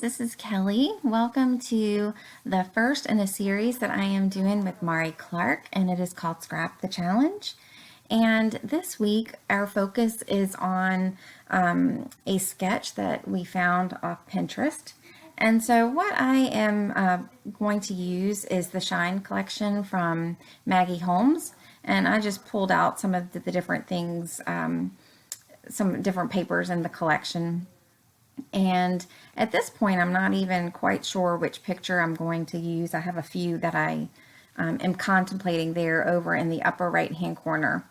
this is Kelly. Welcome to the first in a series that I am doing with Mari Clark, and it is called Scrap the Challenge. And this week, our focus is on a sketch that we found off Pinterest. And so, what I am going to use is the Shine collection from Maggie Holmes, and I just pulled out some of the different things, some different papers in the collection. And at this point, I'm not even quite sure which picture I'm going to use. I have a few that I am contemplating there over in the upper right hand corner.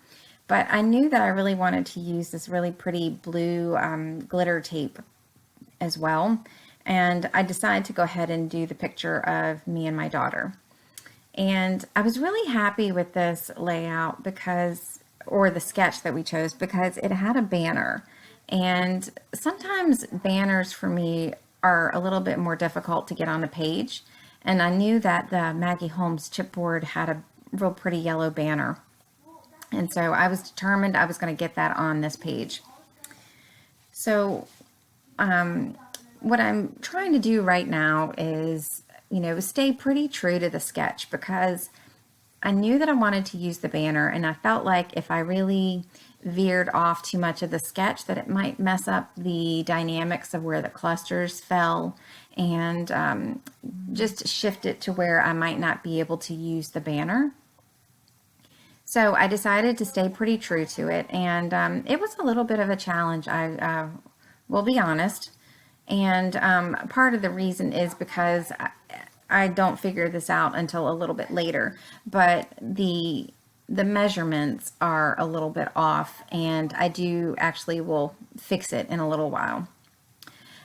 But I knew that I really wanted to use this really pretty blue glitter tape as well. And I decided to go ahead and do the picture of me and my daughter. And I was really happy with this layout or the sketch that we chose, because it had a banner. And sometimes banners for me are a little bit more difficult to get on a page. And I knew that the Maggie Holmes chipboard had a real pretty yellow banner. And so I was determined I was going to get that on this page. So what I'm trying to do right now is, stay pretty true to the sketch, because I knew that I wanted to use the banner, and I felt like if I really veered off too much of the sketch, that it might mess up the dynamics of where the clusters fell, and just shift it to where I might not be able to use the banner. So I decided to stay pretty true to it, and it was a little bit of a challenge, I will be honest. And part of the reason is because I don't figure this out until a little bit later, but the measurements are a little bit off, and I will fix it in a little while.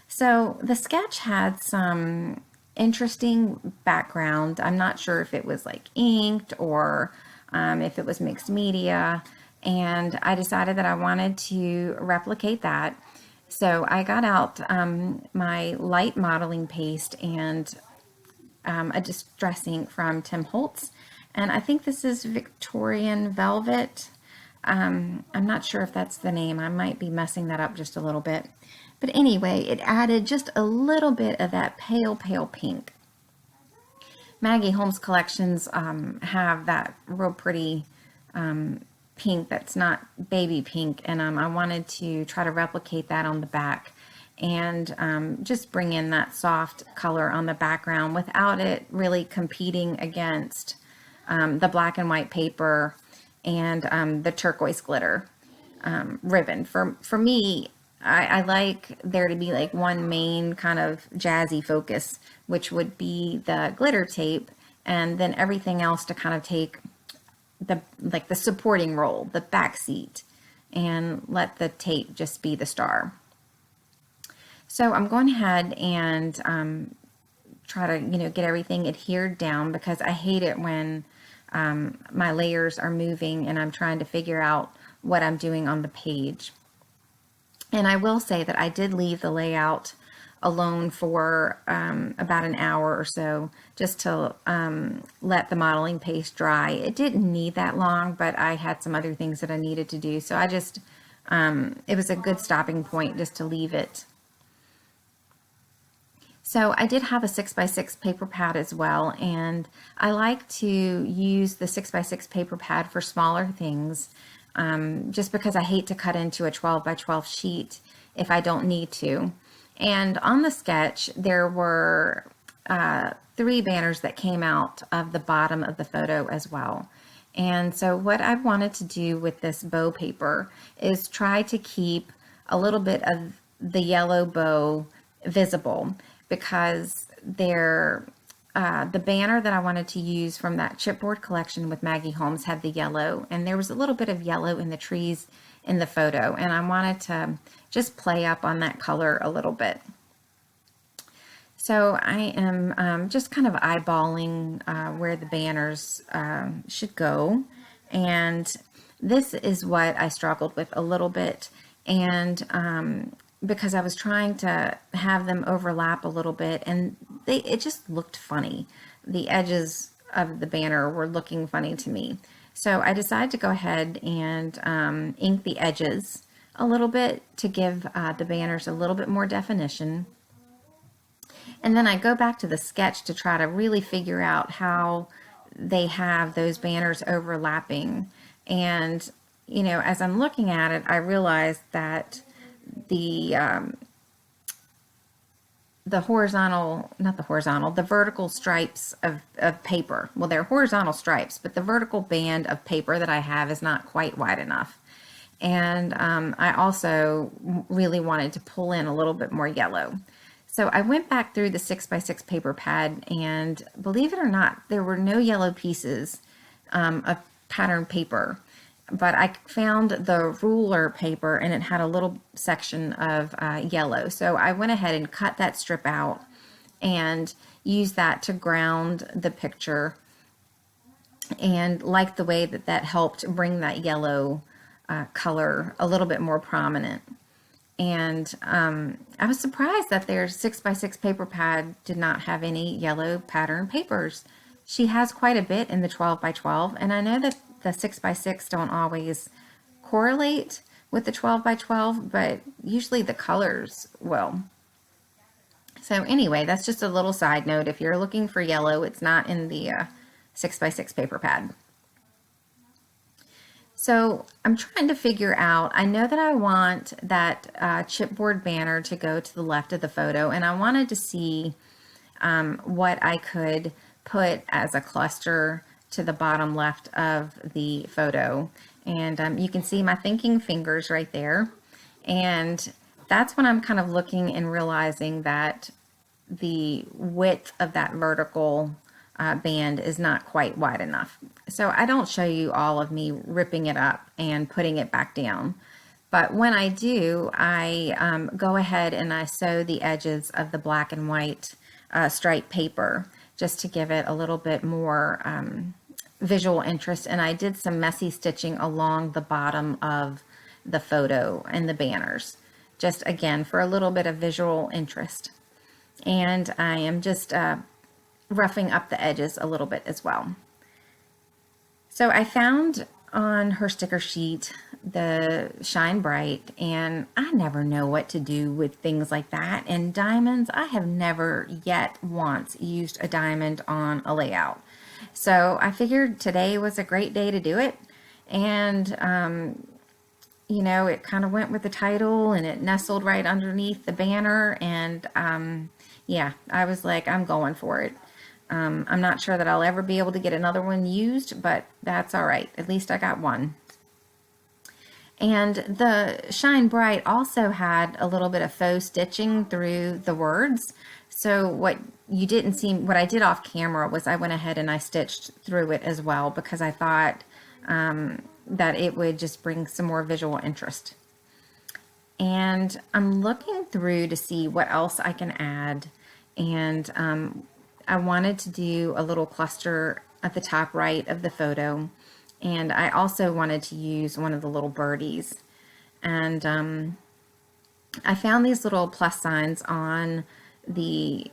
So the sketch had some interesting background. I'm not sure if it was like inked or if it was mixed media, and I decided that I wanted to replicate that. So I got out my light modeling paste and a distress ink from Tim Holtz, and I think this is Victorian Velvet. I'm not sure if that's the name. I might be messing that up just a little bit. But anyway, it added just a little bit of that pale, pale pink. Maggie Holmes collections have that real pretty pink that's not baby pink, and I wanted to try to replicate that on the back, and just bring in that soft color on the background without it really competing against the black and white paper and the turquoise glitter ribbon. For me, I like there to be like one main kind of jazzy focus, which would be the glitter tape, and then everything else to kind of take the supporting role, the back seat, and let the tape just be the star. So I'm going ahead and try to get everything adhered down, because I hate it when my layers are moving and I'm trying to figure out what I'm doing on the page. And I will say that I did leave the layout alone for about an hour or so, just to let the modeling paste dry. It didn't need that long, but I had some other things that I needed to do. So it was a good stopping point just to leave it. So I did have a 6x6 paper pad as well, and I like to use the 6x6 paper pad for smaller things, just because I hate to cut into a 12x12 sheet if I don't need to. And on the sketch, there were 3 banners that came out of the bottom of the photo as well. And so what I wanted to do with this bow paper is try to keep a little bit of the yellow bow visible, because the banner that I wanted to use from that chipboard collection with Maggie Holmes had the yellow, and there was a little bit of yellow in the trees in the photo, and I wanted to just play up on that color a little bit. So I am just kind of eyeballing where the banners should go, and this is what I struggled with a little bit, and because I was trying to have them overlap a little bit, and it just looked funny. The edges of the banner were looking funny to me. So I decided to go ahead and ink the edges a little bit to give the banners a little bit more definition. And then I go back to the sketch to try to really figure out how they have those banners overlapping. And, you know, as I'm looking at it, I realize that the the vertical stripes of paper. Well, they're horizontal stripes, but the vertical band of paper that I have is not quite wide enough. And I also really wanted to pull in a little bit more yellow. So I went back through the 6x6 paper pad, and believe it or not, there were no yellow pieces of pattern paper. But I found the ruler paper, and it had a little section of yellow. So I went ahead and cut that strip out and used that to ground the picture, and liked the way that that helped bring that yellow color a little bit more prominent. And I was surprised that their 6x6 paper pad did not have any yellow pattern papers. She has quite a bit in the 12x12, and I know that the 6x6 don't always correlate with the 12x12, but usually the colors will. So anyway, that's just a little side note. If you're looking for yellow, it's not in the 6x6 paper pad. So I'm trying to figure out, I know that I want that chipboard banner to go to the left of the photo, and I wanted to see what I could put as a cluster to the bottom left of the photo. And you can see my thinking fingers right there. And that's when I'm kind of looking and realizing that the width of that vertical band is not quite wide enough. So I don't show you all of me ripping it up and putting it back down. But when I do, I go ahead and I sew the edges of the black and white striped paper just to give it a little bit more visual interest. And I did some messy stitching along the bottom of the photo and the banners, just again for a little bit of visual interest. And I am just roughing up the edges a little bit as well. So I found on her sticker sheet the Shine Bright, and I never know what to do with things like that. And diamonds, I have never yet once used a diamond on a layout. So I figured today was a great day to do it. And you know, it kind of went with the title, and it nestled right underneath the banner. And yeah, I was like, I'm going for it. I'm not sure that I'll ever be able to get another one used, but that's all right. At least I got one. And the Shine Bright also had a little bit of faux stitching through the words. So what you didn't see, what I did off camera was I went ahead and I stitched through it as well, because I thought that it would just bring some more visual interest. And I'm looking through to see what else I can add. And I wanted to do a little cluster at the top right of the photo. And I also wanted to use one of the little birdies. And I found these little plus signs on the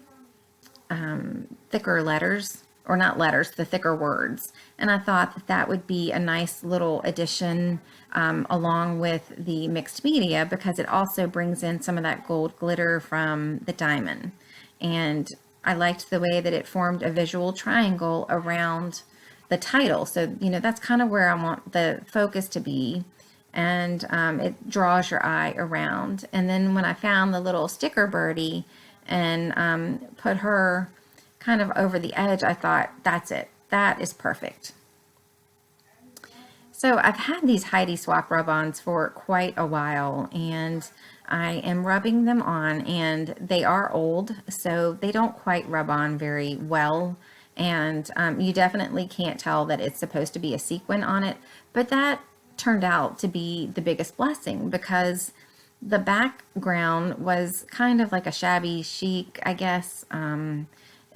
thicker letters, or not letters, the thicker words. And I thought that that would be a nice little addition along with the mixed media, because it also brings in some of that gold glitter from the diamond. And I liked the way that it formed a visual triangle around the title. So, you know, that's kind of where I want the focus to be. And it draws your eye around. And then when I found the little sticker birdie and put her kind of over the edge, I thought, that's it. That is perfect. So I've had these Heidi Swapp rub-ons for quite a while, and I am rubbing them on, and they are old, so they don't quite rub on very well. And you definitely can't tell that it's supposed to be a sequin on it, but that turned out to be the biggest blessing, because the background was kind of like a shabby chic, I guess.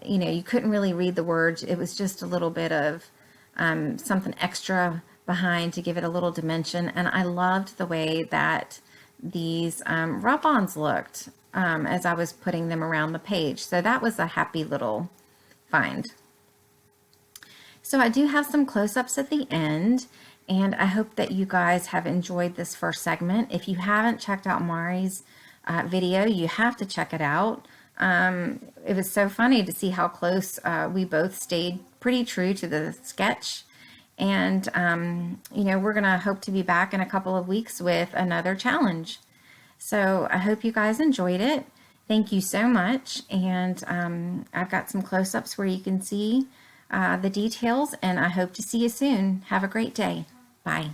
You know, you couldn't really read the words. It was just a little bit of something extra behind to give it a little dimension. And I loved the way that these rub-ons looked as I was putting them around the page. So that was a happy little find. So I do have some close-ups at the end, and I hope that you guys have enjoyed this first segment. If you haven't checked out Mari's video, you have to check it out. It was so funny to see how close we both stayed pretty true to the sketch. And, we're going to hope to be back in a couple of weeks with another challenge. So I hope you guys enjoyed it. Thank you so much. And I've got some close-ups where you can see the details, and I hope to see you soon. Have a great day. Bye.